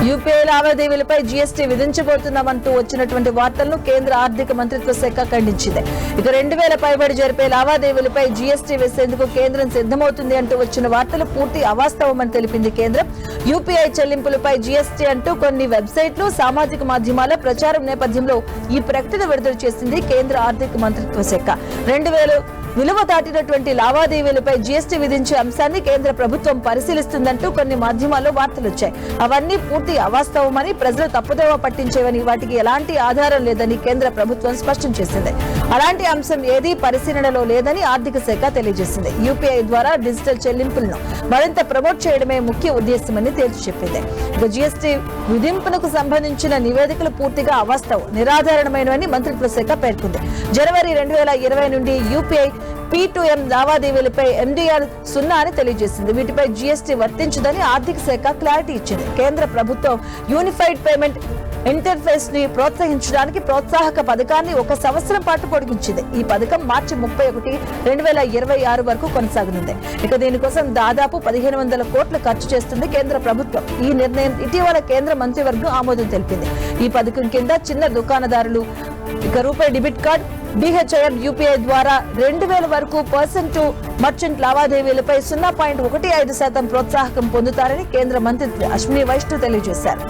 UPI లావాదేవీలపై GST విధించబోతున్నామంటూ వచ్చినటువంటి వార్తలను కేంద్ర ఆర్థిక మంత్రిత్వ శాఖ ఖండించింది. ఇక 2000 పైబడి జరిపే లావాదేవీలపై జీఎస్టీ వేసేందుకు కేంద్రం సిద్ధమవుతుంది అంటూ వచ్చిన వార్తలు పూర్తి అవాస్తవమని తెలిపింది కేంద్రం. యూపీఐ చెల్లింపులపై జీఎస్టీ అంటూ కొన్ని వెబ్సైట్లు, సామాజిక మాధ్యమాల ప్రచారం నేపథ్యంలో ఈ ప్రకటన విడుదల చేసింది కేంద్ర ఆర్థిక మంత్రిత్వ శాఖ. 2000 విలువ దాటినటువంటి లావాదేవీలపై జీఎస్టీ విధించే అంశాన్ని కేంద్ర ప్రభుత్వం పరిశీలిస్తుందంటూ కొన్ని మాధ్యమాల్లో వార్తలు వచ్చాయి. అవన్నీ పూర్తి అవాస్తవమని, ప్రజలు తప్పుదోవ పట్టించేవని, వాటికి ఎలాంటి ఆధారం లేదని కేంద్ర ప్రభుత్వం స్పష్టం చేసింది. అలాంటి అంశం ఏదీ పరిశీలనలో లేదని ఆర్థిక శాఖ తెలియజేసింది. యూపీఐ ద్వారా డిజిటల్ చెల్లింపులను మరింత ప్రమోట్ చేయడమే ముఖ్య ఉద్దేశమని తేల్చి చెప్పింది. ఇక జీఎస్టీ విధింపునకు సంబంధించిన నివేదికలు పూర్తిగా అవాస్తవం, నిరాధారణమైనవని మంత్రిత్వ శాఖ పేర్కొంది. జనవరి 2020 నుండి యూపీఐ P2M లావాదేవీలపై MDR 0 అని తెలియజేసింది. వీటిపై జీఎస్టీ వర్తించదని ఆర్థిక శాఖ క్లారిటీ ఇచ్చింది. కేంద్ర ప్రభుత్వం యూనిఫైడ్ పేమెంట్ ఇంటర్ఫేస్ ని ప్రోత్సహించడానికి ప్రోత్సాహక పథకాన్ని 1 సంవత్సరం పాటు పొడిగించింది. ఈ పథకం మార్చి 31, 2026 వరకు కొనసాగనుంది. ఇక దీనికోసం దాదాపు 1500 కోట్లు ఖర్చు చేస్తుంది కేంద్ర ప్రభుత్వం. ఈ నిర్ణయం ఇటీవల కేంద్ర మంత్రివర్గం ఆమోదం తెలిపింది. ఈ పథకం కింద చిన్న దుకాణదారులు ఇక రూపాయి డెబిట్ కార్డ్, BHIM యూపీఐ ద్వారా 2000 వరకు పర్సన్ టు మర్చెంట్ లావాదేవీలపై 0.15% ప్రోత్సాహకం పొందుతారని కేంద్ర మంత్రి అశ్విని వైష్ణవ్ తెలియజేశారు.